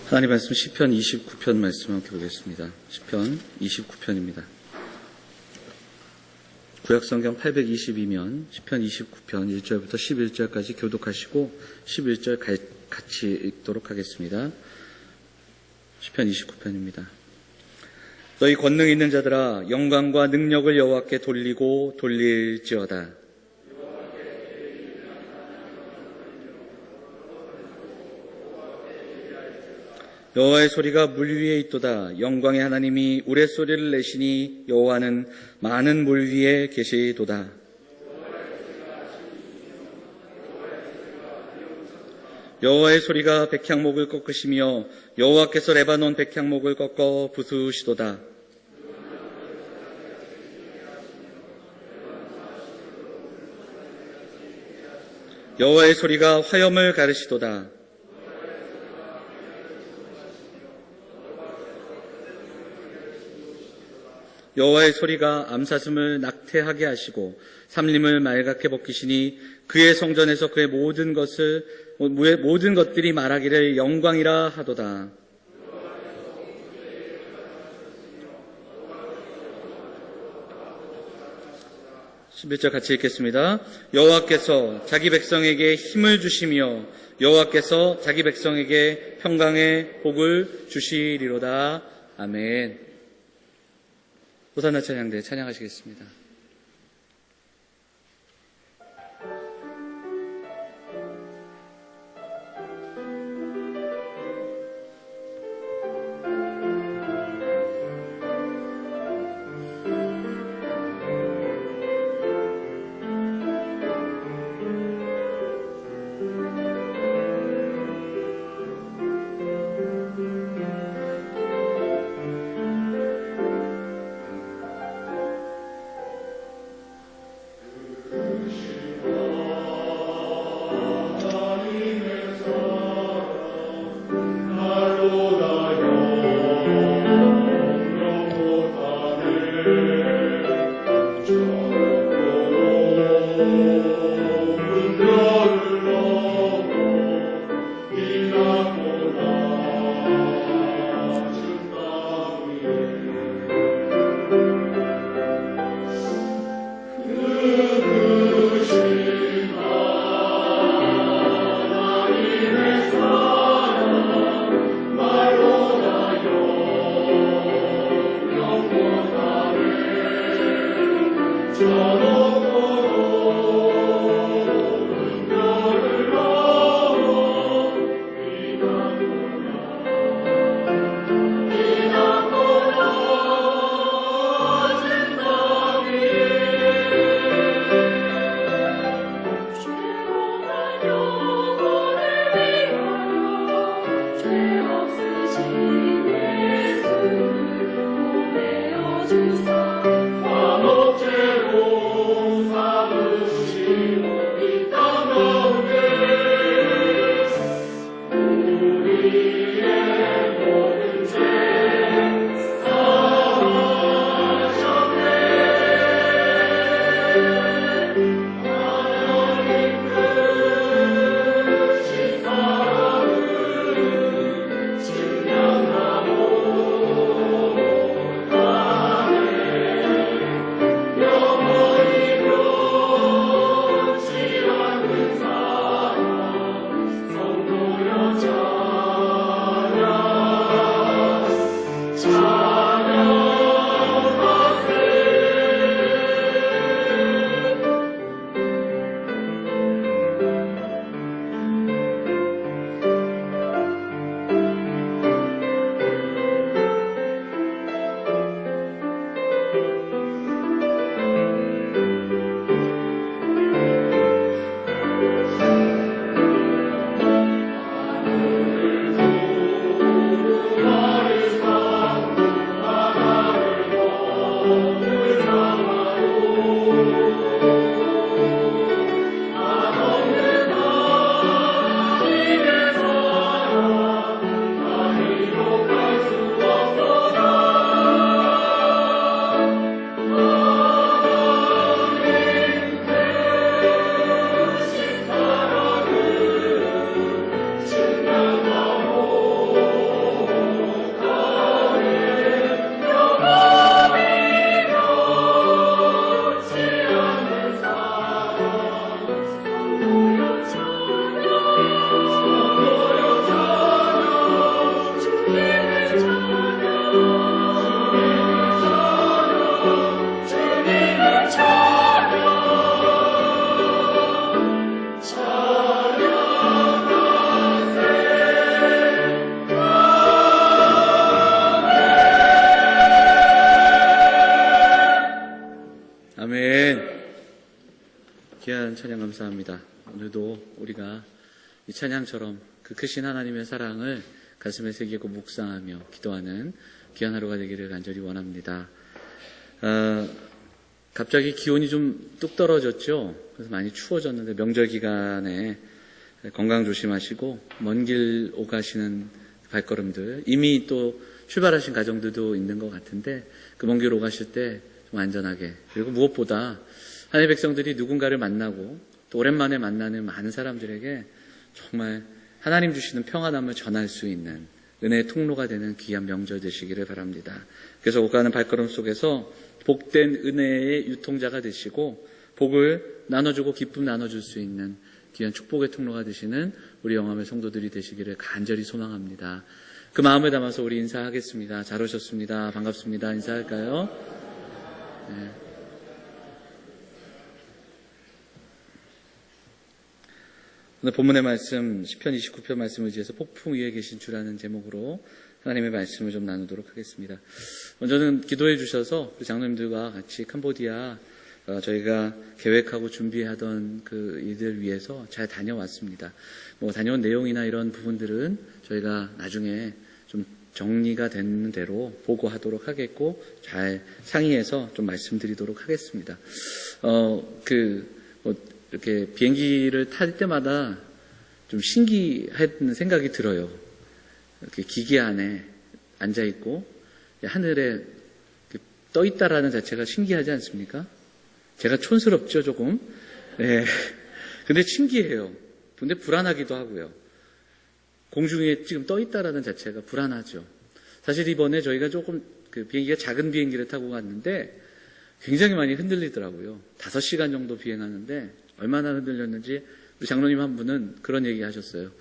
하나님 말씀 시편 29편 말씀 함께 보겠습니다. 시편 29편입니다. 구약성경 822면 시편 29편 1절부터 11절까지 교독하시고 11절 같이 읽도록 하겠습니다. 시편 29편입니다. 너희 권능 있는 자들아 영광과 능력을 여호와께 돌리고 돌릴지어다. 여호와의 소리가 물 위에 있도다. 영광의 하나님이 우레소리를 내시니 여호와는 많은 물 위에 계시도다. 여호와의 소리가 백향목을 꺾으시며 여호와께서 레바논 백향목을 꺾어 부수시도다. 여호와의 소리가 화염을 가르시도다. 여호와의 소리가 암사슴을 낙태하게 하시고 삼림을 말갛게 벗기시니 그의 성전에서 그의 모든 것들이 말하기를 영광이라 하도다. 11절 같이 읽겠습니다. 여호와께서 자기 백성에게 힘을 주시며 여호와께서 자기 백성에게 평강의 복을 주시리로다. 아멘. 호산나 찬양대 찬양하시겠습니다. 찬양 감사합니다. 오늘도 우리가 이 찬양처럼 그 크신 하나님의 사랑을 가슴에 새기고 묵상하며 기도하는 귀한 하루가 되기를 간절히 원합니다. 갑자기 기온이 좀 뚝 떨어졌죠. 그래서 많이 추워졌는데 명절 기간에 건강 조심하시고 먼 길 오가시는 발걸음들, 이미 또 출발하신 가정들도 있는 것 같은데 그 먼 길 오가실 때 좀 안전하게, 그리고 무엇보다 하나님의 백성들이 누군가를 만나고 또 오랜만에 만나는 많은 사람들에게 정말 하나님 주시는 평안함을 전할 수 있는 은혜의 통로가 되는 귀한 명절 되시기를 바랍니다. 그래서 오가는 발걸음 속에서 복된 은혜의 유통자가 되시고 복을 나눠주고 기쁨 나눠줄 수 있는 귀한 축복의 통로가 되시는 우리 영암의 성도들이 되시기를 간절히 소망합니다. 그 마음을 담아서 우리 인사하겠습니다. 잘 오셨습니다. 반갑습니다. 인사할까요? 네. 오늘 본문의 말씀 시편 29편 말씀을 의지해서 폭풍 위에 계신 주라는 제목으로 하나님의 말씀을 좀 나누도록 하겠습니다. 먼저는 기도해 주셔서 우리 장로님들과 같이 캄보디아 저희가 계획하고 준비하던 그 일들 위해서 잘 다녀왔습니다. 다녀온 내용이나 이런 부분들은 저희가 나중에 좀 정리가 되는 대로 보고하도록 하겠고 잘 상의해서 좀 말씀드리도록 하겠습니다. 이렇게 비행기를 탈 때마다 좀 신기한 생각이 들어요. 이렇게 기계 안에 앉아있고 하늘에 떠 있다라는 자체가 신기하지 않습니까? 제가 촌스럽죠, 조금. 네. 근데 신기해요. 근데 불안하기도 하고요. 공중에 지금 떠 있다라는 자체가 불안하죠. 사실 이번에 저희가 조금 비행기가 작은 비행기를 타고 갔는데 굉장히 많이 흔들리더라고요. 5시간 정도 비행하는데 얼마나 흔들렸는지 우리 장로님 한 분은 그런 얘기 하셨어요.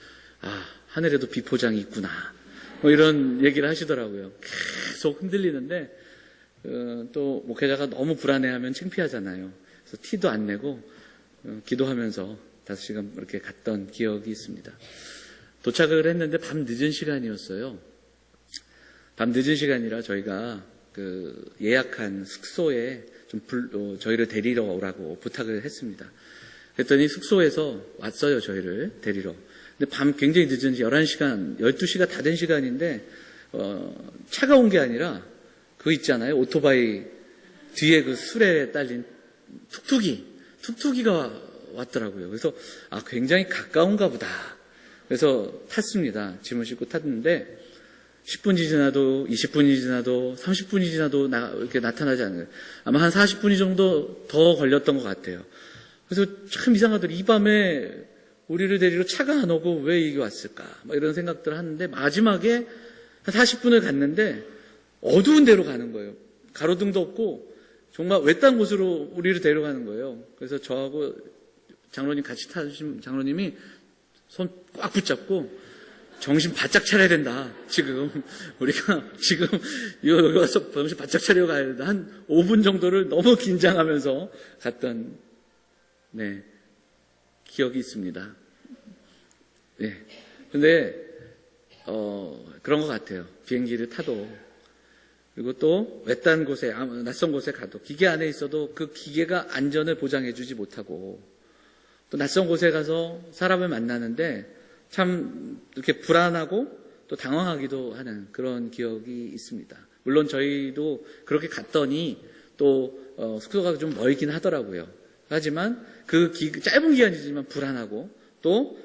아, 하늘에도 비포장이 있구나. 이런 얘기를 하시더라고요. 계속 흔들리는데 또 목회자가 너무 불안해하면 창피하잖아요. 그래서 티도 안 내고 기도하면서 5시간 이렇게 갔던 기억이 있습니다. 도착을 했는데 밤 늦은 시간이었어요. 밤 늦은 시간이라 저희가 예약한 숙소에 좀 저희를 데리러 오라고 부탁을 했습니다. 그랬더니 숙소에서 왔어요, 저희를 데리러. 근데 밤 굉장히 늦은 11시간, 12시가 다 된 시간인데 차가 온 게 아니라 그거 있잖아요. 오토바이 뒤에 그 수레에 딸린 툭툭이가 왔더라고요. 그래서 굉장히 가까운가 보다. 그래서 탔습니다. 짐을 싣고 탔는데 10분이 지나도 20분이 지나도 30분이 지나도 이렇게 나타나지 않아요. 아마 한 40분이 정도 더 걸렸던 것 같아요. 그래서 참 이상하더라고요. 이 밤에 우리를 데리러 차가 안 오고 왜 이게 왔을까? 이런 생각들을 하는데 마지막에 한 40분을 갔는데 어두운 데로 가는 거예요. 가로등도 없고 정말 외딴 곳으로 우리를 데려가는 거예요. 그래서 저하고 장로님 같이 타신 장로님이 손 꽉 붙잡고 정신 바짝 차려야 된다. 지금 우리가 지금 여기 와서 정신 바짝 차려 가야 된다. 한 5분 정도를 너무 긴장하면서 갔던 기억이 있습니다. 네. 근데 그런 것 같아요. 비행기를 타도 그리고 또 외딴 곳에 낯선 곳에 가도 기계 안에 있어도 그 기계가 안전을 보장해주지 못하고 또 낯선 곳에 가서 사람을 만나는데 참 이렇게 불안하고 또 당황하기도 하는 그런 기억이 있습니다. 물론 저희도 그렇게 갔더니 또 숙소가 좀 멀긴 하더라고요. 하지만 그 짧은 기간이지만 불안하고 또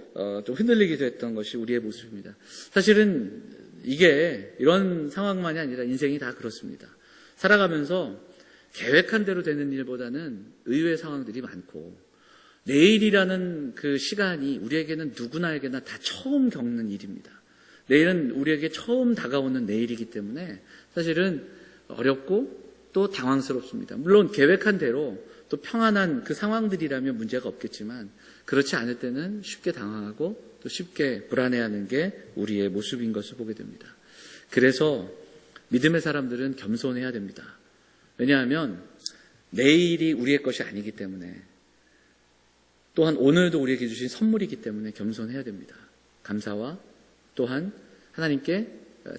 좀 흔들리기도 했던 것이 우리의 모습입니다. 사실은 이게 이런 상황만이 아니라 인생이 다 그렇습니다. 살아가면서 계획한 대로 되는 일보다는 의외의 상황들이 많고 내일이라는 그 시간이 우리에게는 누구나에게나 다 처음 겪는 일입니다. 내일은 우리에게 처음 다가오는 내일이기 때문에 사실은 어렵고 또 당황스럽습니다. 물론 계획한 대로 또 평안한 그 상황들이라면 문제가 없겠지만 그렇지 않을 때는 쉽게 당황하고 또 쉽게 불안해하는 게 우리의 모습인 것을 보게 됩니다. 그래서 믿음의 사람들은 겸손해야 됩니다. 왜냐하면 내일이 우리의 것이 아니기 때문에 또한 오늘도 우리에게 주신 선물이기 때문에 겸손해야 됩니다. 감사와 또한 하나님께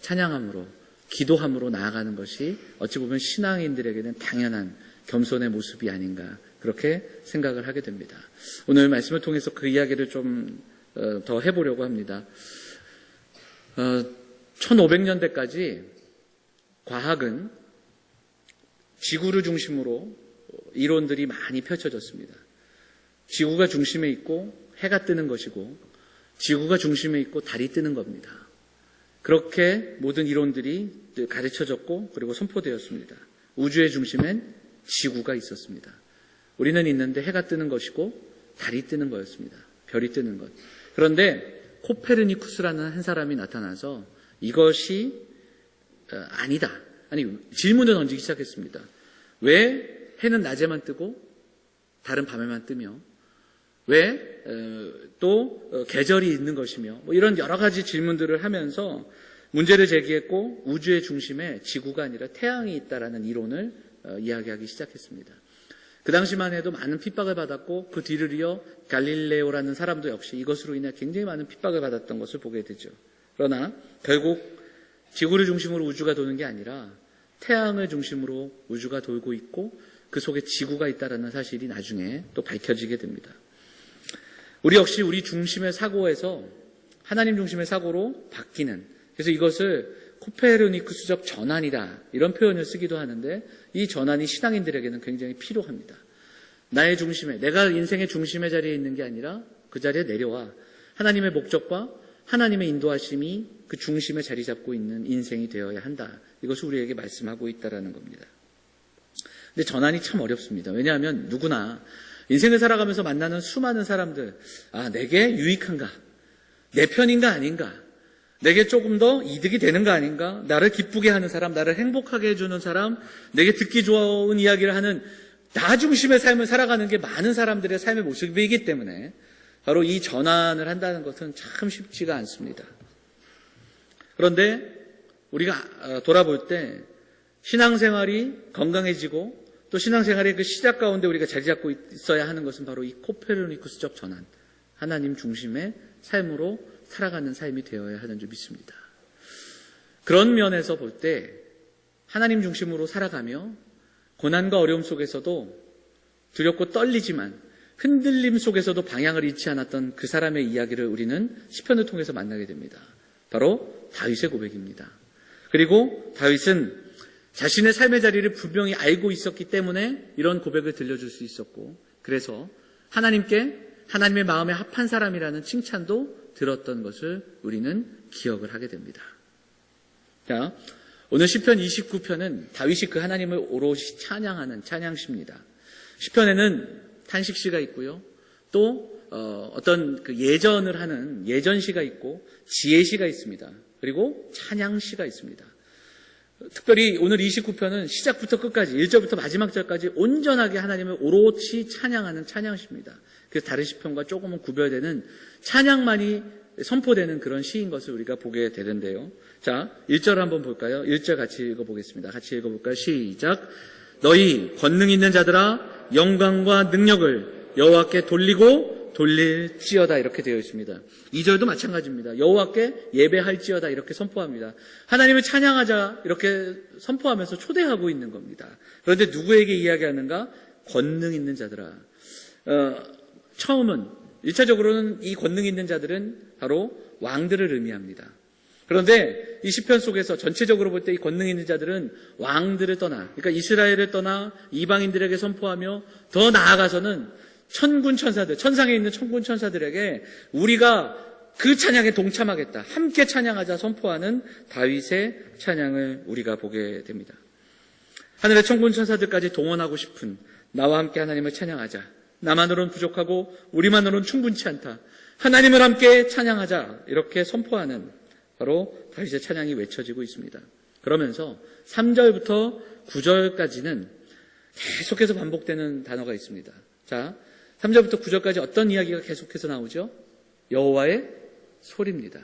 찬양함으로 기도함으로 나아가는 것이 어찌 보면 신앙인들에게는 당연한 겸손의 모습이 아닌가 그렇게 생각을 하게 됩니다. 오늘 말씀을 통해서 그 이야기를 좀 더 해보려고 합니다. 1500년대까지 과학은 지구를 중심으로 이론들이 많이 펼쳐졌습니다. 지구가 중심에 있고 해가 뜨는 것이고 지구가 중심에 있고 달이 뜨는 겁니다. 그렇게 모든 이론들이 가르쳐졌고 그리고 선포되었습니다. 우주의 중심엔 지구가 있었습니다. 우리는 있는데 해가 뜨는 것이고 달이 뜨는 거였습니다. 별이 뜨는 것. 그런데 코페르니쿠스라는 한 사람이 나타나서 이것이 아니다. 아니, 질문을 던지기 시작했습니다. 왜 해는 낮에만 뜨고 달은 밤에만 뜨며 왜 또 계절이 있는 것이며 뭐 이런 여러 가지 질문들을 하면서 문제를 제기했고 우주의 중심에 지구가 아니라 태양이 있다라는 이론을 이야기하기 시작했습니다. 그 당시만 해도 많은 핍박을 받았고 그 뒤를 이어 갈릴레오라는 사람도 역시 이것으로 인해 굉장히 많은 핍박을 받았던 것을 보게 되죠. 그러나 결국 지구를 중심으로 우주가 도는 게 아니라 태양을 중심으로 우주가 돌고 있고 그 속에 지구가 있다는 사실이 나중에 또 밝혀지게 됩니다. 우리 역시 우리 중심의 사고에서 하나님 중심의 사고로 바뀌는, 그래서 이것을 코페르니쿠스적 전환이다 이런 표현을 쓰기도 하는데 이 전환이 신앙인들에게는 굉장히 필요합니다. 나의 중심에, 내가 인생의 중심의 자리에 있는 게 아니라 그 자리에 내려와 하나님의 목적과 하나님의 인도하심이 그 중심에 자리 잡고 있는 인생이 되어야 한다. 이것을 우리에게 말씀하고 있다는 겁니다. 근데 전환이 참 어렵습니다. 왜냐하면 누구나 인생을 살아가면서 만나는 수많은 사람들, 내게 유익한가? 내 편인가 아닌가? 내게 조금 더 이득이 되는가 아닌가? 나를 기쁘게 하는 사람, 나를 행복하게 해주는 사람, 내게 듣기 좋은 이야기를 하는 나 중심의 삶을 살아가는 게 많은 사람들의 삶의 모습이기 때문에 바로 이 전환을 한다는 것은 참 쉽지가 않습니다. 그런데 우리가 돌아볼 때 신앙생활이 건강해지고 또 신앙생활의 그 시작 가운데 우리가 자리 잡고 있어야 하는 것은 바로 이 코페르니쿠스적 전환, 하나님 중심의 삶으로 살아가는 삶이 되어야 하는 줄 믿습니다. 그런 면에서 볼 때 하나님 중심으로 살아가며 고난과 어려움 속에서도 두렵고 떨리지만 흔들림 속에서도 방향을 잃지 않았던 그 사람의 이야기를 우리는 시편을 통해서 만나게 됩니다. 바로 다윗의 고백입니다. 그리고 다윗은 자신의 삶의 자리를 분명히 알고 있었기 때문에 이런 고백을 들려줄 수 있었고, 그래서 하나님께 하나님의 마음에 합한 사람이라는 칭찬도 들었던 것을 우리는 기억을 하게 됩니다. 자, 오늘 시편 29편은 다윗이 그 하나님을 오롯이 찬양하는 찬양시입니다. 시편에는 탄식시가 있고요. 또 어떤 그 예전을 하는 예전시가 있고 지혜시가 있습니다. 그리고 찬양시가 있습니다. 특별히 오늘 29편은 시작부터 끝까지 1절부터 마지막 절까지 온전하게 하나님을 오롯이 찬양하는 찬양시입니다. 그래서 다른 시편과 조금은 구별되는 찬양만이 선포되는 그런 시인 것을 우리가 보게 되는데요. 자, 1절 한번 볼까요? 1절 같이 읽어보겠습니다. 같이 읽어볼까요? 시작. 너희 권능 있는 자들아 영광과 능력을 여호와께 돌리고 돌릴지어다 이렇게 되어 있습니다. 2절도 마찬가지입니다. 여호와께 예배할지어다 이렇게 선포합니다. 하나님을 찬양하자 이렇게 선포하면서 초대하고 있는 겁니다. 그런데 누구에게 이야기하는가? 권능 있는 자들아. 처음은 1차적으로는 이 권능 있는 자들은 바로 왕들을 의미합니다. 그런데 이 시편 속에서 전체적으로 볼 때 이 권능 있는 자들은 왕들을 떠나, 그러니까 이스라엘을 떠나 이방인들에게 선포하며 더 나아가서는 천군 천사들, 천상에 있는 천군 천사들에게 우리가 그 찬양에 동참하겠다, 함께 찬양하자 선포하는 다윗의 찬양을 우리가 보게 됩니다. 하늘의 천군 천사들까지 동원하고 싶은 나와 함께 하나님을 찬양하자. 나만으로는 부족하고 우리만으로는 충분치 않다. 하나님을 함께 찬양하자. 이렇게 선포하는 바로 다윗의 찬양이 외쳐지고 있습니다. 그러면서 3절부터 9절까지는 계속해서 반복되는 단어가 있습니다. 자, 3절부터 9절까지 어떤 이야기가 계속해서 나오죠? 여호와의 소리입니다.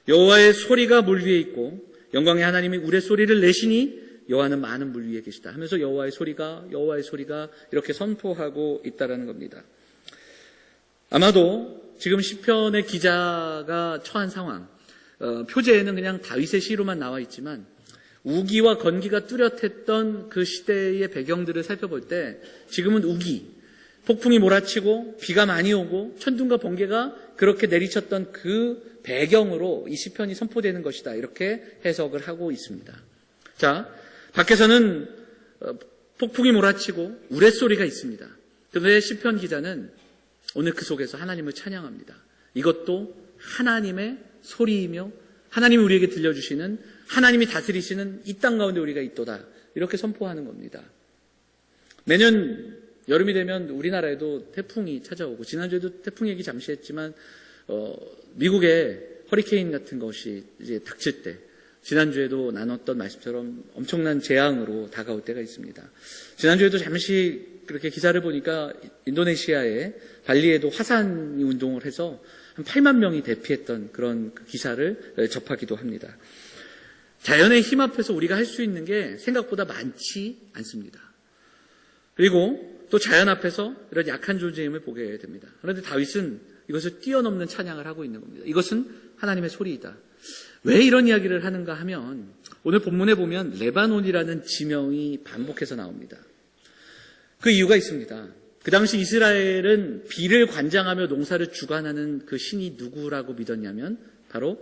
여호와의 소리가 물 위에 있고 영광의 하나님이 우레 소리를 내시니 여호와는 많은 물 위에 계시다 하면서 여호와의 소리가 이렇게 선포하고 있다는 겁니다. 아마도 지금 시편의 기자가 처한 상황, 표제에는 그냥 다윗의 시로만 나와 있지만 우기와 건기가 뚜렷했던 그 시대의 배경들을 살펴볼 때 지금은 우기, 폭풍이 몰아치고 비가 많이 오고 천둥과 번개가 그렇게 내리쳤던 그 배경으로 이 시편이 선포되는 것이다. 이렇게 해석을 하고 있습니다. 자, 밖에서는 폭풍이 몰아치고 우레소리가 있습니다. 그런데 시편 기자는 오늘 그 속에서 하나님을 찬양합니다. 이것도 하나님의 소리이며 하나님이 우리에게 들려주시는, 하나님이 다스리시는 이 땅 가운데 우리가 있도다. 이렇게 선포하는 겁니다. 매년 여름이 되면 우리나라에도 태풍이 찾아오고, 지난주에도 태풍 얘기 잠시 했지만 미국의 허리케인 같은 것이 이제 닥칠 때, 지난주에도 나눴던 말씀처럼 엄청난 재앙으로 다가올 때가 있습니다. 지난주에도 잠시 그렇게 기사를 보니까 인도네시아의 발리에도 화산 운동을 해서 한 8만 명이 대피했던 그런 기사를 접하기도 합니다. 자연의 힘 앞에서 우리가 할 수 있는 게 생각보다 많지 않습니다. 그리고 또 자연 앞에서 이런 약한 존재임을 보게 됩니다. 그런데 다윗은 이것을 뛰어넘는 찬양을 하고 있는 겁니다. 이것은 하나님의 소리이다. 왜 이런 이야기를 하는가 하면 오늘 본문에 보면 레바논이라는 지명이 반복해서 나옵니다. 그 이유가 있습니다. 그 당시 이스라엘은 비를 관장하며 농사를 주관하는 그 신이 누구라고 믿었냐면 바로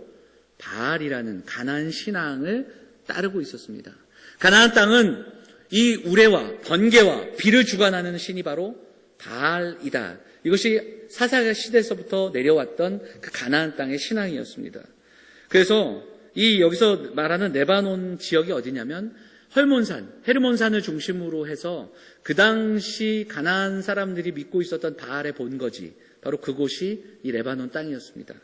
바알이라는 가나안 신앙을 따르고 있었습니다. 가나안 땅은 이 우레와 번개와 비를 주관하는 신이 바로 바알이다. 이것이 사사야 시대에서부터 내려왔던 그 가나안 땅의 신앙이었습니다. 그래서 이 여기서 말하는 레바논 지역이 어디냐면 헐몬산, 헤르몬산을 중심으로 해서 그 당시 가나안 사람들이 믿고 있었던 바알의 본거지, 바로 그곳이 이 레바논 땅이었습니다.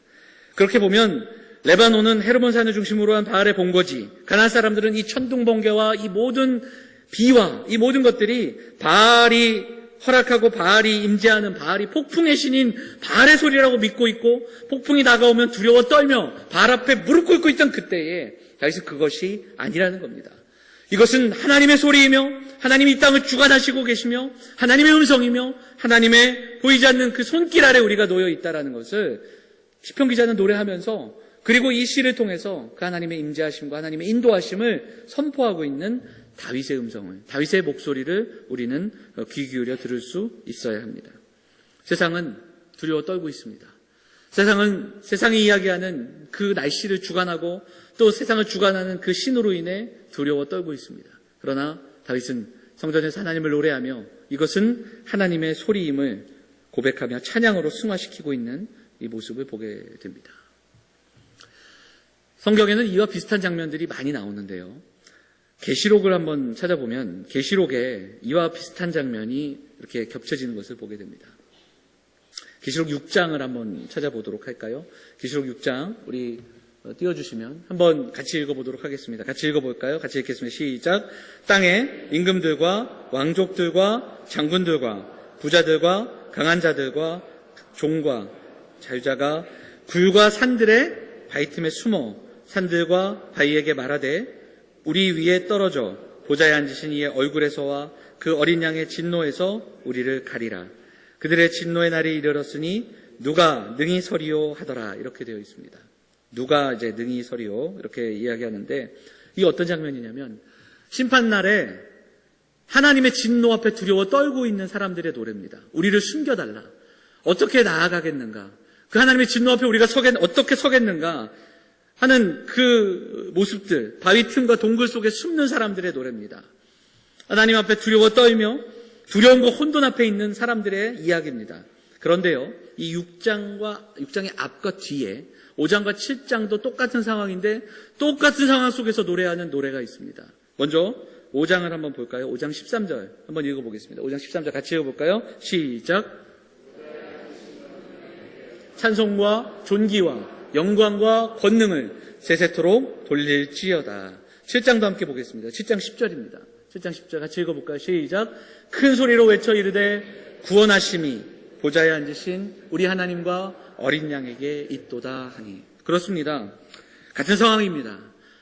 그렇게 보면 레바논은 헤르몬산을 중심으로 한 바알의 본거지, 가나안 사람들은 이 천둥 번개와 이 모든 비와 이 모든 것들이 바알이 허락하고 바알이 임재하는, 바알이 폭풍의 신인 바알의 소리라고 믿고 있고, 폭풍이 다가오면 두려워 떨며 바알 앞에 무릎 꿇고 있던 그때에 다윗은 그것이 아니라는 겁니다. 이것은 하나님의 소리이며 하나님이 이 땅을 주관하시고 계시며 하나님의 음성이며 하나님의 보이지 않는 그 손길 아래 우리가 놓여 있다는 것을 시편 기자는 노래하면서, 그리고 이 시를 통해서 그 하나님의 임재하심과 하나님의 인도하심을 선포하고 있는 다윗의 음성을, 다윗의 목소리를 우리는 귀 기울여 들을 수 있어야 합니다. 세상은 두려워 떨고 있습니다. 세상은 세상이 이야기하는 그 날씨를 주관하고 또 세상을 주관하는 그 신으로 인해 두려워 떨고 있습니다. 그러나 다윗은 성전에서 하나님을 노래하며 이것은 하나님의 소리임을 고백하며 찬양으로 승화시키고 있는 이 모습을 보게 됩니다. 성경에는 이와 비슷한 장면들이 많이 나오는데요. 계시록을 한번 찾아보면 계시록에 이와 비슷한 장면이 이렇게 겹쳐지는 것을 보게 됩니다. 계시록 6장을 한번 찾아보도록 할까요? 계시록 6장 우리 띄워주시면 한번 같이 읽어보도록 하겠습니다. 같이 읽어볼까요? 같이 읽겠습니다. 시작. 땅에 임금들과 왕족들과 장군들과 부자들과 강한 자들과 종과 자유자가 굴과 산들의 바위 틈에 숨어 산들과 바위에게 말하되 우리 위에 떨어져 보좌에 앉으신 이의 얼굴에서와 그 어린 양의 진노에서 우리를 가리라. 그들의 진노의 날이 이르렀으니 누가 능히 서리요 하더라. 이렇게 되어 있습니다. 누가 이제 능히 서리요 이렇게 이야기하는데, 이 어떤 장면이냐면 심판날에 하나님의 진노 앞에 두려워 떨고 있는 사람들의 노래입니다. 우리를 숨겨달라. 어떻게 나아가겠는가? 그 하나님의 진노 앞에 우리가 어떻게 서겠는가 하는 그 모습들, 바위 틈과 동굴 속에 숨는 사람들의 노래입니다. 하나님 앞에 두려워 떨며 두려움과 혼돈 앞에 있는 사람들의 이야기입니다. 그런데요, 이 6장의 앞과 뒤에 5장과 7장도 똑같은 상황인데 똑같은 상황 속에서 노래하는 노래가 있습니다. 먼저 5장을 한번 볼까요? 5장 13절 한번 읽어보겠습니다. 5장 13절 같이 읽어볼까요? 시작. 찬송과 존귀와 영광과 권능을 세세토록 돌릴지어다. 7장도 함께 보겠습니다. 7장 10절입니다. 7장 10절 같이 읽어볼까요? 시작. 큰 소리로 외쳐 이르되 구원하심이 보좌에 앉으신 우리 하나님과 어린 양에게 있도다 하니. 그렇습니다. 같은 상황입니다.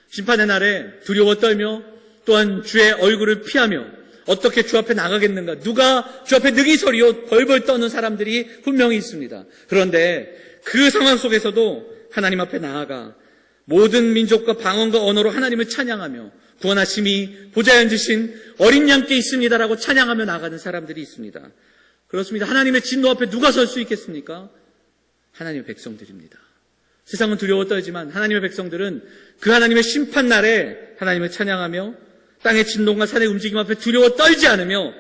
심판의 날에 두려워 떨며 또한 주의 얼굴을 피하며 어떻게 주 앞에 나가겠는가, 누가 주 앞에 능히 서리요 벌벌 떠는 사람들이 분명히 있습니다. 그런데 그 상황 속에서도 하나님 앞에 나아가 모든 민족과 방언과 언어로 하나님을 찬양하며 구원하심이 보좌에 앉으신 어린 양께 있습니다라고 찬양하며 나가는 사람들이 있습니다. 그렇습니다. 하나님의 진노 앞에 누가 설 수 있겠습니까? 하나님의 백성들입니다. 세상은 두려워 떨지만 하나님의 백성들은 그 하나님의 심판 날에 하나님을 찬양하며 땅의 진동과 산의 움직임 앞에 두려워 떨지 않으며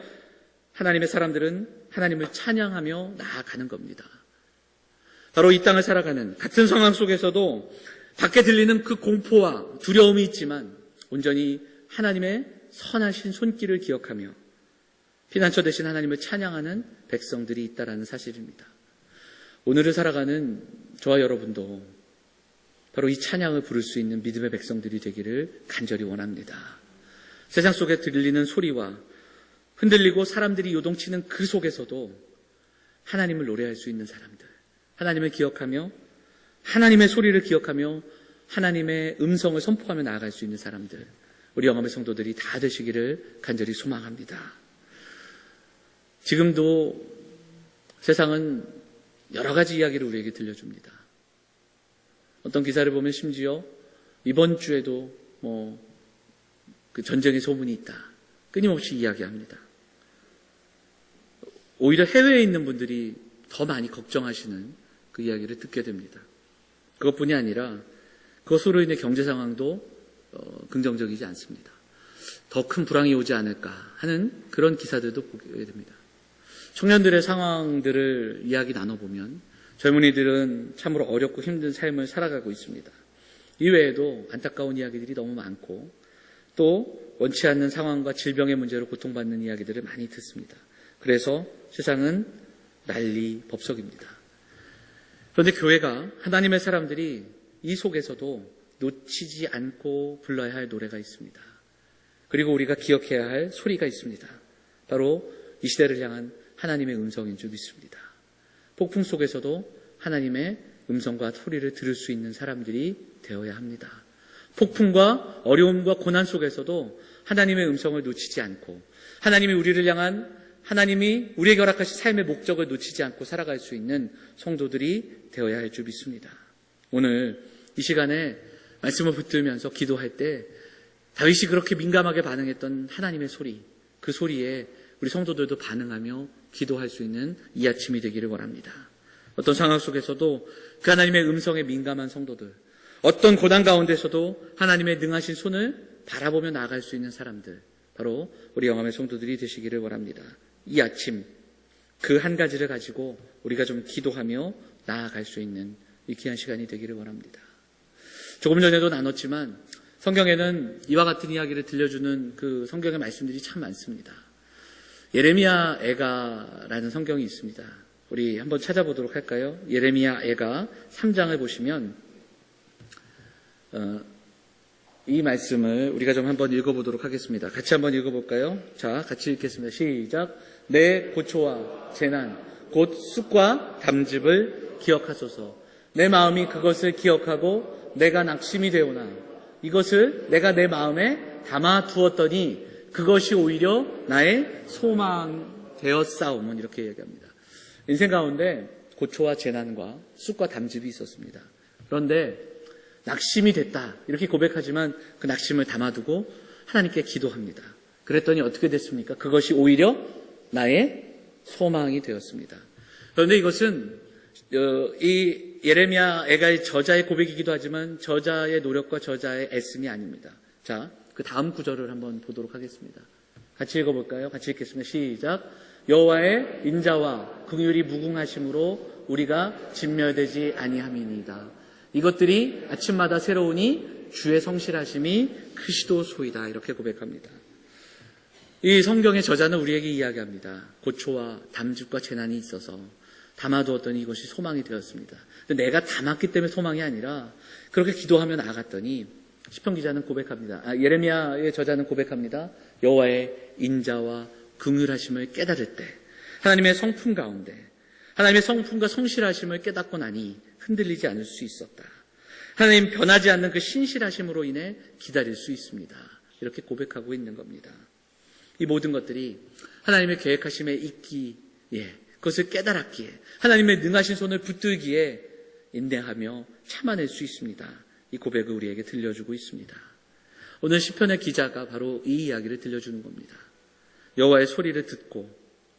하나님의 사람들은 하나님을 찬양하며 나아가는 겁니다. 바로 이 땅을 살아가는 같은 상황 속에서도 밖에 들리는 그 공포와 두려움이 있지만 온전히 하나님의 선하신 손길을 기억하며 피난처 대신 하나님을 찬양하는 백성들이 있다는 사실입니다. 오늘을 살아가는 저와 여러분도 바로 이 찬양을 부를 수 있는 믿음의 백성들이 되기를 간절히 원합니다. 세상 속에 들리는 소리와 흔들리고 사람들이 요동치는 그 속에서도 하나님을 노래할 수 있는 사람들, 하나님을 기억하며 하나님의 소리를 기억하며 하나님의 음성을 선포하며 나아갈 수 있는 사람들, 우리 영암의 성도들이 다 되시기를 간절히 소망합니다. 지금도 세상은 여러 가지 이야기를 우리에게 들려줍니다. 어떤 기사를 보면 심지어 이번 주에도 그 전쟁의 소문이 있다. 끊임없이 이야기합니다. 오히려 해외에 있는 분들이 더 많이 걱정하시는 그 이야기를 듣게 됩니다. 그것뿐이 아니라 그것으로 인해 경제 상황도 긍정적이지 않습니다. 더 큰 불황이 오지 않을까 하는 그런 기사들도 보게 됩니다. 청년들의 상황들을 이야기 나눠보면 젊은이들은 참으로 어렵고 힘든 삶을 살아가고 있습니다. 이외에도 안타까운 이야기들이 너무 많고 또 원치 않는 상황과 질병의 문제로 고통받는 이야기들을 많이 듣습니다. 그래서 세상은 난리 법석입니다. 그런데 교회가 하나님의 사람들이 이 속에서도 놓치지 않고 불러야 할 노래가 있습니다. 그리고 우리가 기억해야 할 소리가 있습니다. 바로 이 시대를 향한 하나님의 음성인 줄 믿습니다. 폭풍 속에서도 하나님의 음성과 소리를 들을 수 있는 사람들이 되어야 합니다. 폭풍과 어려움과 고난 속에서도 하나님의 음성을 놓치지 않고 하나님이 우리를 향한 하나님이 우리에게 허락하신 삶의 목적을 놓치지 않고 살아갈 수 있는 성도들이 되어야 할 줄 믿습니다. 오늘 이 시간에 말씀을 붙들면서 기도할 때 다윗이 그렇게 민감하게 반응했던 하나님의 소리, 그 소리에 우리 성도들도 반응하며 기도할 수 있는 이 아침이 되기를 원합니다. 어떤 상황 속에서도 그 하나님의 음성에 민감한 성도들, 어떤 고난 가운데서도 하나님의 능하신 손을 바라보며 나아갈 수 있는 사람들, 바로 우리 영암의 성도들이 되시기를 원합니다. 이 아침 그 한 가지를 가지고 우리가 좀 기도하며 나아갈 수 있는 이 귀한 시간이 되기를 원합니다. 조금 전에도 나눴지만 성경에는 이와 같은 이야기를 들려주는 그 성경의 말씀들이 참 많습니다. 예레미야 애가라는 성경이 있습니다. 우리 한번 찾아보도록 할까요? 예레미야 애가 3장을 보시면 이 말씀을 우리가 좀 한번 읽어보도록 하겠습니다. 같이 한번 읽어볼까요? 자, 같이 읽겠습니다. 시작. 내 고초와 재난 곧 쑥과 담즙을 기억하소서. 내 마음이 그것을 기억하고 내가 낙심이 되오나 이것을 내가 내 마음에 담아 두었더니 그것이 오히려 나의 소망 되었사오면 이렇게 얘기합니다. 인생 가운데 고초와 재난과 쑥과 담즙이 있었습니다. 그런데 낙심이 됐다 이렇게 고백하지만 그 낙심을 담아두고 하나님께 기도합니다. 그랬더니 어떻게 됐습니까? 그것이 오히려 나의 소망이 되었습니다. 그런데 이것은 이 예레미야 애가의 저자의 고백이기도 하지만 저자의 노력과 저자의 애씀이 아닙니다. 자, 그 다음 구절을 한번 보도록 하겠습니다. 같이 읽어볼까요? 같이 읽겠습니다. 시작. 여호와의 인자와 긍휼이 무궁하심으로 우리가 진멸되지 아니함이니이다. 이것들이 아침마다 새로우니 주의 성실하심이 크시도소이다. 이렇게 고백합니다. 이 성경의 저자는 우리에게 이야기합니다. 고초와 담즙과 재난이 있어서 담아두었더니 이것이 소망이 되었습니다. 근데 내가 담았기 때문에 소망이 아니라 그렇게 기도하며 나아갔더니 시편 기자는 고백합니다. 예레미야의 저자는 고백합니다. 여호와의 인자와 긍휼하심을 깨달을 때 하나님의 성품 가운데 하나님의 성품과 성실하심을 깨닫고 나니 흔들리지 않을 수 있었다. 하나님 변하지 않는 그 신실하심으로 인해 기다릴 수 있습니다. 이렇게 고백하고 있는 겁니다. 이 모든 것들이 하나님의 계획하심에 있기에 그것을 깨달았기에 하나님의 능하신 손을 붙들기에 인내하며 참아낼 수 있습니다. 이 고백을 우리에게 들려주고 있습니다. 오늘 시편의 기자가 바로 이 이야기를 들려주는 겁니다. 여호와의 소리를 듣고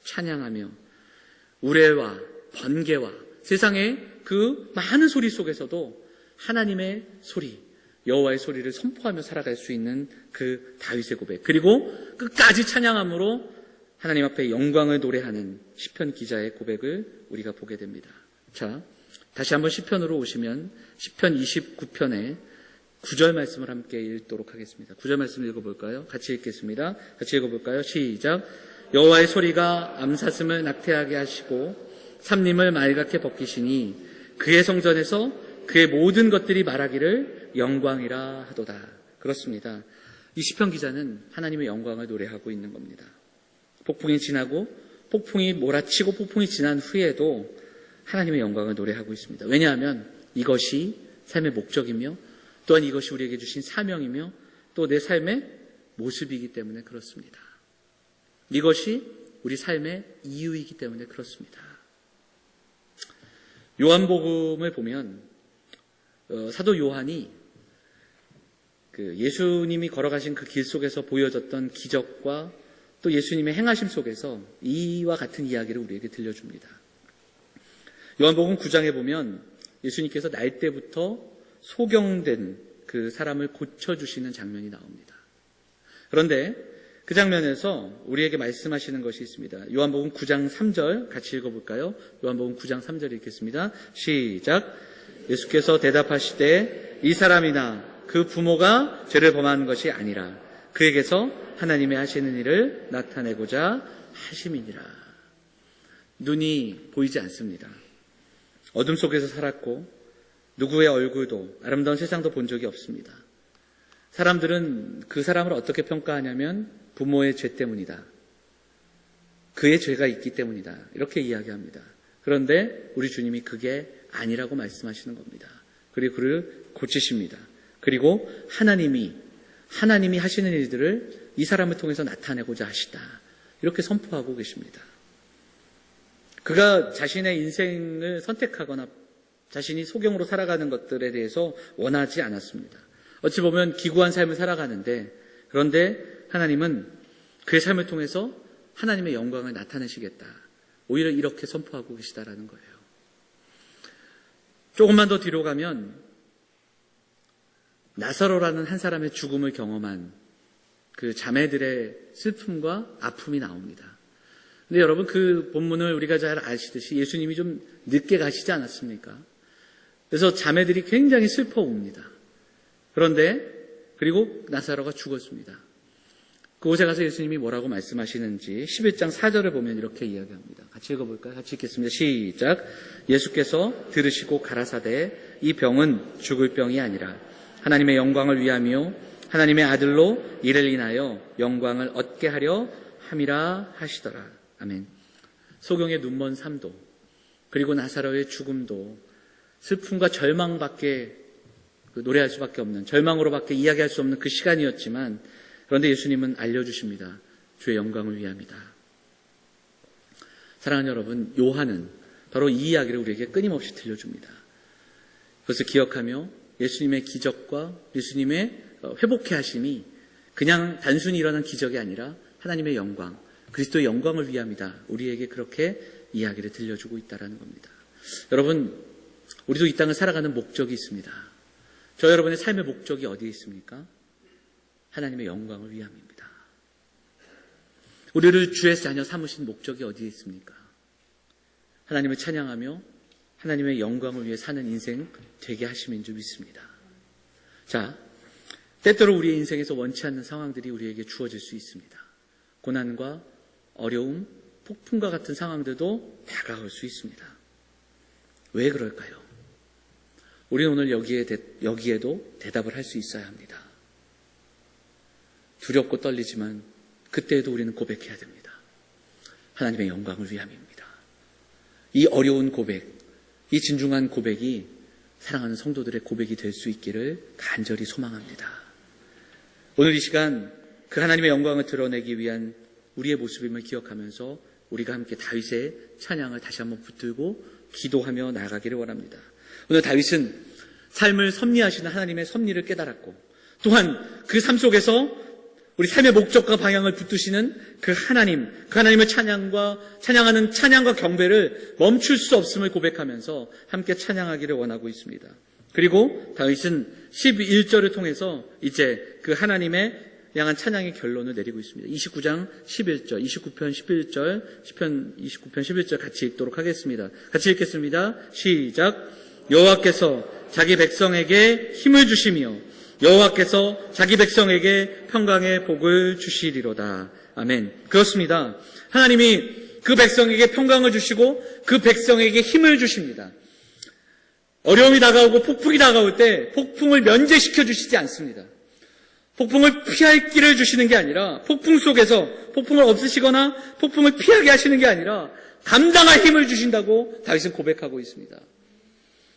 찬양하며 우레와 번개와 세상의 그 많은 소리 속에서도 하나님의 소리, 여호와의 소리를 선포하며 살아갈 수 있는 그 다윗의 고백, 그리고 끝까지 찬양함으로 하나님 앞에 영광을 노래하는 시편 기자의 고백을 우리가 보게 됩니다. 자, 다시 한번 시편으로 오시면 시편 29편의 9절 말씀을 함께 읽도록 하겠습니다. 9절 말씀 읽어볼까요? 같이 읽겠습니다. 같이 읽어볼까요? 시작. 여호와의 소리가 암사슴을 낙태하게 하시고 삼림을 말갛게 벗기시니 그의 성전에서 그의 모든 것들이 말하기를 영광이라 하도다. 그렇습니다. 이 시편 기자는 하나님의 영광을 노래하고 있는 겁니다. 폭풍이 지나고 폭풍이 몰아치고 폭풍이 지난 후에도 하나님의 영광을 노래하고 있습니다. 왜냐하면 이것이 삶의 목적이며 또한 이것이 우리에게 주신 사명이며 또 내 삶의 모습이기 때문에 그렇습니다. 이것이 우리 삶의 이유이기 때문에 그렇습니다. 요한복음을 보면 사도 요한이 그 예수님이 걸어가신 그 길 속에서 보여졌던 기적과 또 예수님의 행하심 속에서 이와 같은 이야기를 우리에게 들려줍니다. 요한복음 9장에 보면 예수님께서 날 때부터 소경된 그 사람을 고쳐주시는 장면이 나옵니다. 그런데 그 장면에서 우리에게 말씀하시는 것이 있습니다. 요한복음 9장 3절 같이 읽어볼까요? 요한복음 9장 3절 읽겠습니다. 시작. 예수께서 대답하시되 이 사람이나 그 부모가 죄를 범한 것이 아니라 그에게서 하나님의 하시는 일을 나타내고자 하심이니라. 눈이 보이지 않습니다. 어둠 속에서 살았고 누구의 얼굴도 아름다운 세상도 본 적이 없습니다. 사람들은 그 사람을 어떻게 평가하냐면 부모의 죄 때문이다. 그의 죄가 있기 때문이다. 이렇게 이야기합니다. 그런데 우리 주님이 그게 아니라고 말씀하시는 겁니다. 그리고 그를 고치십니다. 그리고 하나님이 하시는 일들을 이 사람을 통해서 나타내고자 하시다. 이렇게 선포하고 계십니다. 그가 자신의 인생을 선택하거나 자신이 소경으로 살아가는 것들에 대해서 원하지 않았습니다. 어찌 보면 기구한 삶을 살아가는데 그런데 하나님은 그의 삶을 통해서 하나님의 영광을 나타내시겠다. 오히려 이렇게 선포하고 계시다라는 거예요. 조금만 더 뒤로 가면 나사로라는 한 사람의 죽음을 경험한 그 자매들의 슬픔과 아픔이 나옵니다. 근데 여러분 그 본문을 우리가 잘 아시듯이 예수님이 좀 늦게 가시지 않았습니까? 그래서 자매들이 굉장히 슬퍼옵니다. 그런데 그리고 나사로가 죽었습니다. 그곳에 가서 예수님이 뭐라고 말씀하시는지 11장 4절을 보면 이렇게 이야기합니다. 같이 읽어볼까요? 같이 읽겠습니다. 시작. 예수께서 들으시고 가라사대 이 병은 죽을 병이 아니라 하나님의 영광을 위하며 하나님의 아들로 이를 인하여 영광을 얻게 하려 함이라 하시더라. 아멘. 소경의 눈먼 삶도 그리고 나사로의 죽음도 슬픔과 절망밖에 노래할 수밖에 없는, 절망으로밖에 이야기할 수 없는 그 시간이었지만 그런데 예수님은 알려주십니다. 주의 영광을 위함이다. 사랑하는 여러분, 요한은 바로 이 이야기를 우리에게 끊임없이 들려줍니다. 그것을 기억하며 예수님의 기적과 예수님의 회복케 하심이 그냥 단순히 일어난 기적이 아니라 하나님의 영광, 그리스도의 영광을 위함이다. 우리에게 그렇게 이야기를 들려주고 있다는 겁니다. 여러분, 우리도 이 땅을 살아가는 목적이 있습니다. 저 여러분의 삶의 목적이 어디에 있습니까? 하나님의 영광을 위함입니다. 우리를 주의 자녀 삼으신 목적이 어디에 있습니까? 하나님을 찬양하며 하나님의 영광을 위해 사는 인생 되게 하심인 줄 믿습니다. 자, 때때로 우리의 인생에서 원치 않는 상황들이 우리에게 주어질 수 있습니다. 고난과 어려움, 폭풍과 같은 상황들도 다가올 수 있습니다. 왜 그럴까요? 우리는 오늘 여기에도 대답을 할 수 있어야 합니다. 두렵고 떨리지만 그때에도 우리는 고백해야 됩니다. 하나님의 영광을 위함입니다. 이 어려운 고백, 이 진중한 고백이 사랑하는 성도들의 고백이 될 수 있기를 간절히 소망합니다. 오늘 이 시간 그 하나님의 영광을 드러내기 위한 우리의 모습임을 기억하면서 우리가 함께 다윗의 찬양을 다시 한번 붙들고 기도하며 나아가기를 원합니다. 오늘 다윗은 삶을 섭리하시는 하나님의 섭리를 깨달았고 또한 그 삶 속에서 우리 삶의 목적과 방향을 붙드시는 그 하나님의 찬양하는 찬양과 경배를 멈출 수 없음을 고백하면서 함께 찬양하기를 원하고 있습니다. 그리고 다윗은 11절을 통해서 이제 그 하나님의 향한 찬양의 결론을 내리고 있습니다. 29장 11절, 29편 11절, 시편 29편 11절 같이 읽도록 하겠습니다. 같이 읽겠습니다. 시작. 여호와께서 자기 백성에게 힘을 주시며 여호와께서 자기 백성에게 평강의 복을 주시리로다. 아멘. 그렇습니다. 하나님이 그 백성에게 평강을 주시고 그 백성에게 힘을 주십니다. 어려움이 다가오고 폭풍이 다가올 때 폭풍을 면제시켜 주시지 않습니다. 폭풍을 피할 길을 주시는 게 아니라 폭풍 속에서 폭풍을 없애시거나 폭풍을 피하게 하시는 게 아니라 감당할 힘을 주신다고 다윗은 고백하고 있습니다.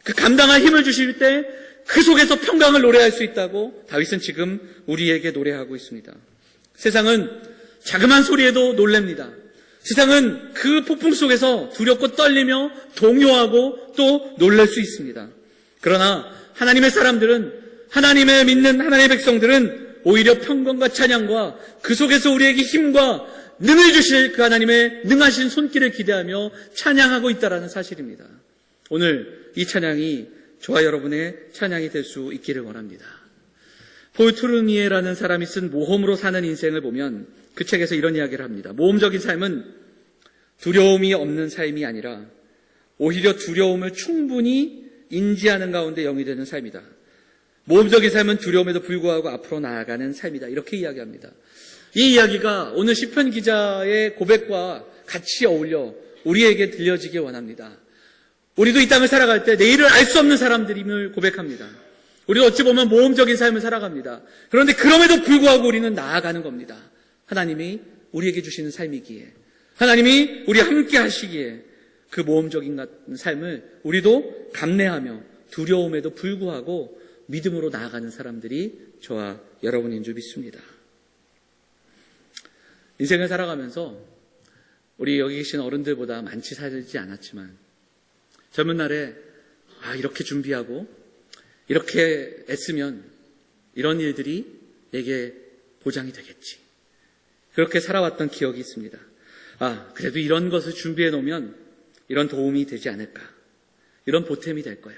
그 감당할 힘을 주실 때 그 속에서 평강을 노래할 수 있다고 다윗은 지금 우리에게 노래하고 있습니다. 세상은 자그마한 소리에도 놀랍니다. 세상은 그 폭풍 속에서 두렵고 떨리며 동요하고 또 놀랄 수 있습니다. 그러나 하나님의 사람들은, 하나님의 믿는 하나님의 백성들은 오히려 평강과 찬양과 그 속에서 우리에게 힘과 능을 주실 그 하나님의 능하신 손길을 기대하며 찬양하고 있다는 사실입니다. 오늘 이 찬양이 저와 여러분의 찬양이 될 수 있기를 원합니다. 폴 투르니에라는 사람이 쓴 모험으로 사는 인생을 보면 그 책에서 이런 이야기를 합니다. 모험적인 삶은 두려움이 없는 삶이 아니라 오히려 두려움을 충분히 인지하는 가운데 영이 되는 삶이다. 모험적인 삶은 두려움에도 불구하고 앞으로 나아가는 삶이다. 이렇게 이야기합니다. 이 이야기가 오늘 시편 기자의 고백과 같이 어울려 우리에게 들려지길 원합니다. 우리도 이 땅을 살아갈 때 내일을 알 수 없는 사람들임을 고백합니다. 우리도 어찌 보면 모험적인 삶을 살아갑니다. 그런데 그럼에도 불구하고 우리는 나아가는 겁니다. 하나님이 우리에게 주시는 삶이기에, 하나님이 우리 함께 하시기에 그 모험적인 삶을 우리도 감내하며 두려움에도 불구하고 믿음으로 나아가는 사람들이 저와 여러분인 줄 믿습니다. 인생을 살아가면서 우리 여기 계신 어른들보다 많이 살지 않았지만 젊은 날에 이렇게 준비하고 이렇게 애쓰면 이런 일들이 내게 보장이 되겠지. 그렇게 살아왔던 기억이 있습니다. 그래도 이런 것을 준비해 놓으면 이런 도움이 되지 않을까. 이런 보탬이 될 거야.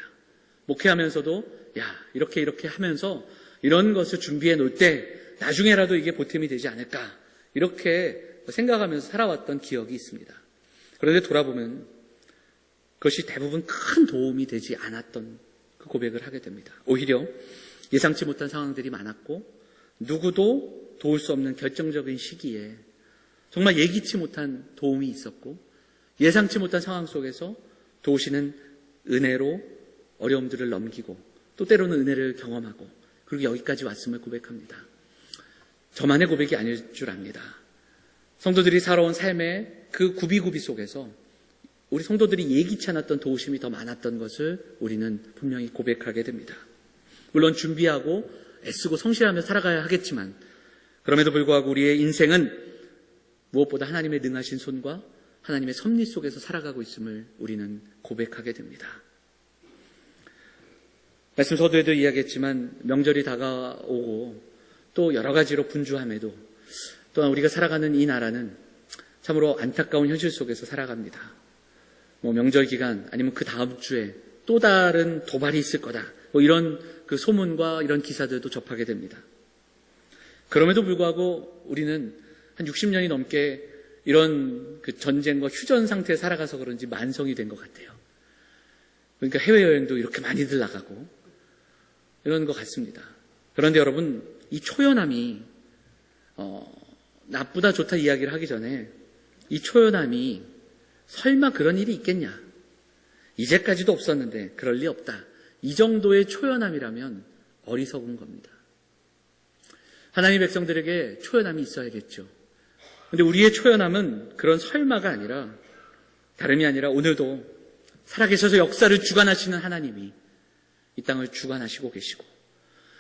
목회하면서도 이렇게 하면서 이런 것을 준비해 놓을 때 나중에라도 이게 보탬이 되지 않을까. 이렇게 생각하면서 살아왔던 기억이 있습니다. 그런데 돌아보면 그것이 대부분 큰 도움이 되지 않았던 그 고백을 하게 됩니다. 오히려 예상치 못한 상황들이 많았고 누구도 도울 수 없는 결정적인 시기에 정말 예기치 못한 도움이 있었고 예상치 못한 상황 속에서 도우시는 은혜로 어려움들을 넘기고 또 때로는 은혜를 경험하고 그리고 여기까지 왔음을 고백합니다. 저만의 고백이 아닐 줄 압니다. 성도들이 살아온 삶의 그 구비구비 속에서 우리 성도들이 예기치 않았던 도우심이 더 많았던 것을 우리는 분명히 고백하게 됩니다. 물론 준비하고 애쓰고 성실하며 살아가야 하겠지만 그럼에도 불구하고 우리의 인생은 무엇보다 하나님의 능하신 손과 하나님의 섭리 속에서 살아가고 있음을 우리는 고백하게 됩니다. 말씀 서두에도 이야기했지만 명절이 다가오고 또 여러 가지로 분주함에도 또한 우리가 살아가는 이 나라는 참으로 안타까운 현실 속에서 살아갑니다. 명절 기간 아니면 그 다음 주에 또 다른 도발이 있을 거다. 이런 그 소문과 이런 기사들도 접하게 됩니다. 그럼에도 불구하고 우리는 한 60년이 넘게 이런 그 전쟁과 휴전 상태에 살아가서 그런지 만성이 된 것 같아요. 그러니까 해외여행도 이렇게 많이들 나가고 이런 것 같습니다. 그런데 여러분, 이 초연함이 나쁘다 좋다 이야기를 하기 전에 이 초연함이 설마 그런 일이 있겠냐? 이제까지도 없었는데 그럴 리 없다. 이 정도의 초연함이라면 어리석은 겁니다. 하나님의 백성들에게 초연함이 있어야겠죠. 그런데 우리의 초연함은 그런 설마가 아니라 다름이 아니라 오늘도 살아계셔서 역사를 주관하시는 하나님이 이 땅을 주관하시고 계시고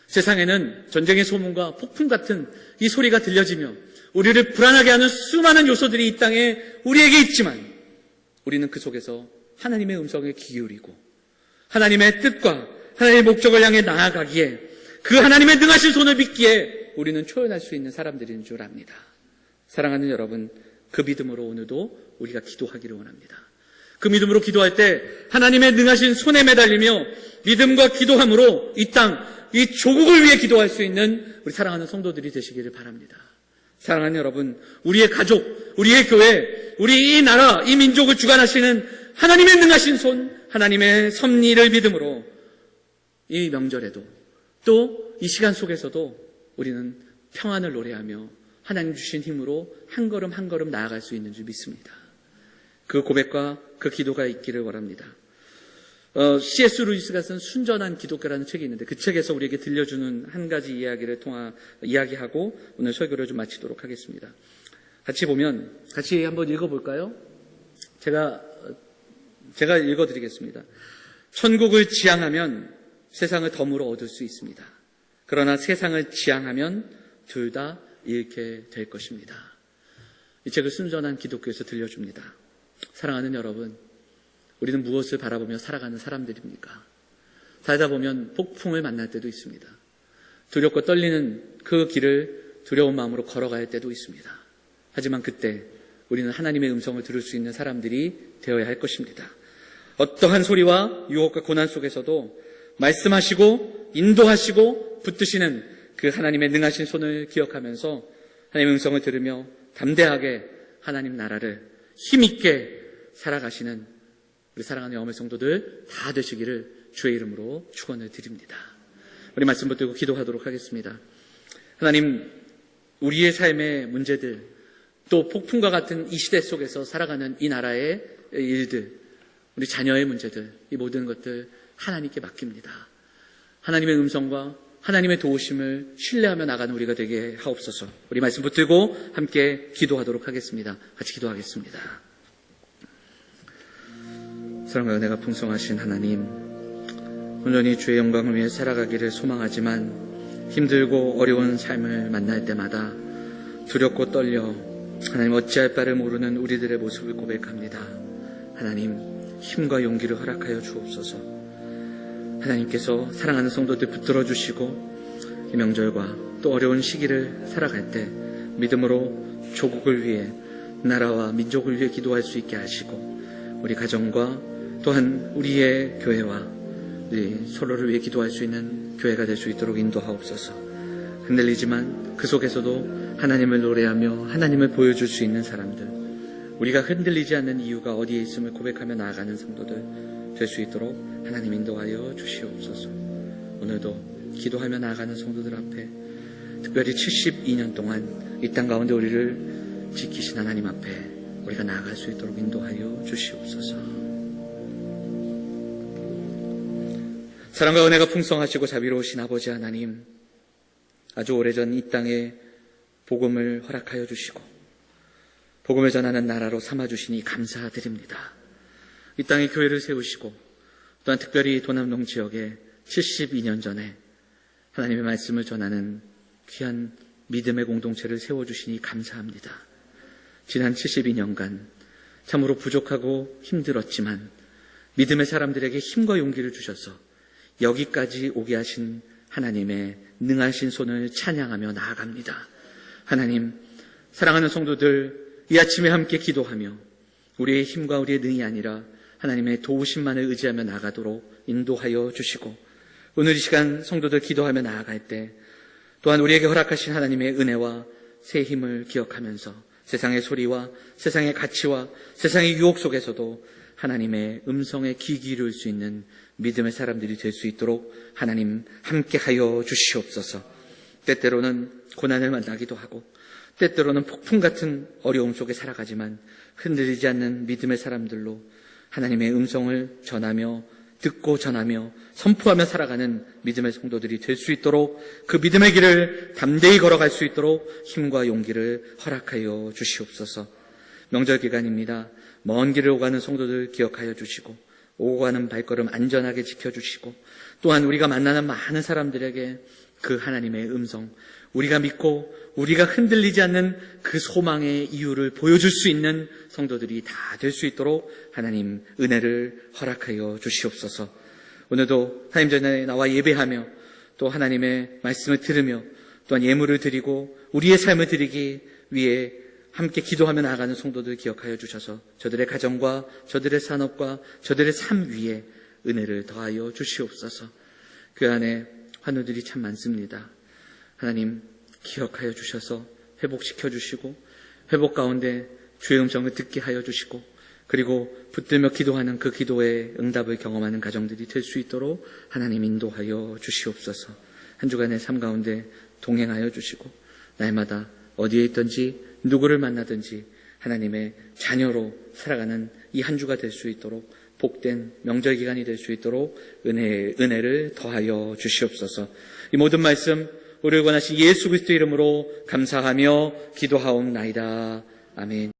세상에는 전쟁의 소문과 폭풍 같은 이 소리가 들려지며 우리를 불안하게 하는 수많은 요소들이 이 땅에 우리에게 있지만 우리는 그 속에서 하나님의 음성에 귀 기울이고 하나님의 뜻과 하나님의 목적을 향해 나아가기에 그 하나님의 능하신 손을 믿기에 우리는 초연할 수 있는 사람들인 줄 압니다. 사랑하는 여러분, 그 믿음으로 오늘도 우리가 기도하기를 원합니다. 그 믿음으로 기도할 때 하나님의 능하신 손에 매달리며 믿음과 기도함으로 이 땅, 이 조국을 위해 기도할 수 있는 우리 사랑하는 성도들이 되시기를 바랍니다. 사랑하는 여러분, 우리의 가족, 우리의 교회, 우리 이 나라, 이 민족을 주관하시는 하나님의 능하신 손, 하나님의 섭리를 믿음으로 이 명절에도 또 이 시간 속에서도 우리는 평안을 노래하며 하나님 주신 힘으로 한 걸음 한 걸음 나아갈 수 있는 줄 믿습니다. 그 고백과 그 기도가 있기를 원합니다. C.S. 루이스가 쓴 순전한 기독교라는 책이 있는데 그 책에서 우리에게 들려주는 한 가지 이야기를 이야기하고 오늘 설교를 좀 마치도록 하겠습니다. 같이 한번 읽어볼까요? 제가 읽어드리겠습니다. 천국을 지향하면 세상을 덤으로 얻을 수 있습니다. 그러나 세상을 지향하면 둘 다 잃게 될 것입니다. 이 책을 순전한 기독교에서 들려줍니다. 사랑하는 여러분, 우리는 무엇을 바라보며 살아가는 사람들입니까? 살다 보면 폭풍을 만날 때도 있습니다. 두렵고 떨리는 그 길을 두려운 마음으로 걸어가야 할 때도 있습니다. 하지만 그때 우리는 하나님의 음성을 들을 수 있는 사람들이 되어야 할 것입니다. 어떠한 소리와 유혹과 고난 속에서도 말씀하시고 인도하시고 붙드시는 그 하나님의 능하신 손을 기억하면서 하나님의 음성을 들으며 담대하게 하나님 나라를 힘있게 살아가시는 우리 사랑하는 영혼의 성도들 다 되시기를 주의 이름으로 축원을 드립니다. 우리 말씀 붙들고 기도하도록 하겠습니다. 하나님, 우리의 삶의 문제들, 또 폭풍과 같은 이 시대 속에서 살아가는 이 나라의 일들, 우리 자녀의 문제들, 이 모든 것들 하나님께 맡깁니다. 하나님의 음성과 하나님의 도우심을 신뢰하며 나가는 우리가 되게 하옵소서. 우리 말씀 붙들고 함께 기도하도록 하겠습니다. 같이 기도하겠습니다. 사랑과 은혜가 풍성하신 하나님, 온전히 주의 영광을 위해 살아가기를 소망하지만 힘들고 어려운 삶을 만날 때마다 두렵고 떨려 하나님 어찌할 바를 모르는 우리들의 모습을 고백합니다. 하나님, 힘과 용기를 허락하여 주옵소서. 하나님께서 사랑하는 성도들 붙들어 주시고 이 명절과 또 어려운 시기를 살아갈 때 믿음으로 조국을 위해 나라와 민족을 위해 기도할 수 있게 하시고 우리 가정과 또한 우리의 교회와 우리 서로를 위해 기도할 수 있는 교회가 될 수 있도록 인도하옵소서. 흔들리지만 그 속에서도 하나님을 노래하며 하나님을 보여줄 수 있는 사람들, 우리가 흔들리지 않는 이유가 어디에 있음을 고백하며 나아가는 성도들 될 수 있도록 하나님 인도하여 주시옵소서. 오늘도 기도하며 나아가는 성도들 앞에 특별히 72년 동안 이 땅 가운데 우리를 지키신 하나님 앞에 우리가 나아갈 수 있도록 인도하여 주시옵소서. 사랑과 은혜가 풍성하시고 자비로우신 아버지 하나님, 아주 오래전 이 땅에 복음을 허락하여 주시고 복음을 전하는 나라로 삼아주시니 감사드립니다. 이 땅에 교회를 세우시고 또한 특별히 도남동 지역에 72년 전에 하나님의 말씀을 전하는 귀한 믿음의 공동체를 세워주시니 감사합니다. 지난 72년간 참으로 부족하고 힘들었지만 믿음의 사람들에게 힘과 용기를 주셔서 여기까지 오게 하신 하나님의 능하신 손을 찬양하며 나아갑니다. 하나님, 사랑하는 성도들 이 아침에 함께 기도하며 우리의 힘과 우리의 능이 아니라 하나님의 도우심만을 의지하며 나가도록 인도하여 주시고 오늘 이 시간 성도들 기도하며 나아갈 때 또한 우리에게 허락하신 하나님의 은혜와 새 힘을 기억하면서 세상의 소리와 세상의 가치와 세상의 유혹 속에서도 하나님의 음성에 귀 기울일 수 있는 믿음의 사람들이 될 수 있도록 하나님 함께하여 주시옵소서. 때때로는 고난을 만나기도 하고 때때로는 폭풍 같은 어려움 속에 살아가지만 흔들리지 않는 믿음의 사람들로 하나님의 음성을 전하며 듣고 전하며 선포하며 살아가는 믿음의 성도들이 될 수 있도록 그 믿음의 길을 담대히 걸어갈 수 있도록 힘과 용기를 허락하여 주시옵소서. 명절 기간입니다. 먼 길을 오가는 성도들 기억하여 주시고 오고 가는 발걸음 안전하게 지켜주시고 또한 우리가 만나는 많은 사람들에게 그 하나님의 음성, 우리가 믿고 우리가 흔들리지 않는 그 소망의 이유를 보여줄 수 있는 성도들이 다 될 수 있도록 하나님 은혜를 허락하여 주시옵소서. 오늘도 하나님 전에 나와 예배하며 또 하나님의 말씀을 들으며 또한 예물을 드리고 우리의 삶을 드리기 위해 함께 기도하며 나아가는 성도들 기억하여 주셔서 저들의 가정과 저들의 산업과 저들의 삶 위에 은혜를 더하여 주시옵소서. 그 안에 환우들이 참 많습니다. 하나님 기억하여 주셔서 회복시켜 주시고 회복 가운데 주의 음성을 듣게 하여 주시고 그리고 붙들며 기도하는 그 기도의 응답을 경험하는 가정들이 될 수 있도록 하나님 인도하여 주시옵소서. 한 주간의 삶 가운데 동행하여 주시고 날마다 어디에 있든지 누구를 만나든지 하나님의 자녀로 살아가는 이 한 주가 될 수 있도록 복된 명절 기간이 될 수 있도록 은혜를 더하여 주시옵소서. 이 모든 말씀 우리를 원하신 예수 그리스도 이름으로 감사하며 기도하옵나이다. 아멘.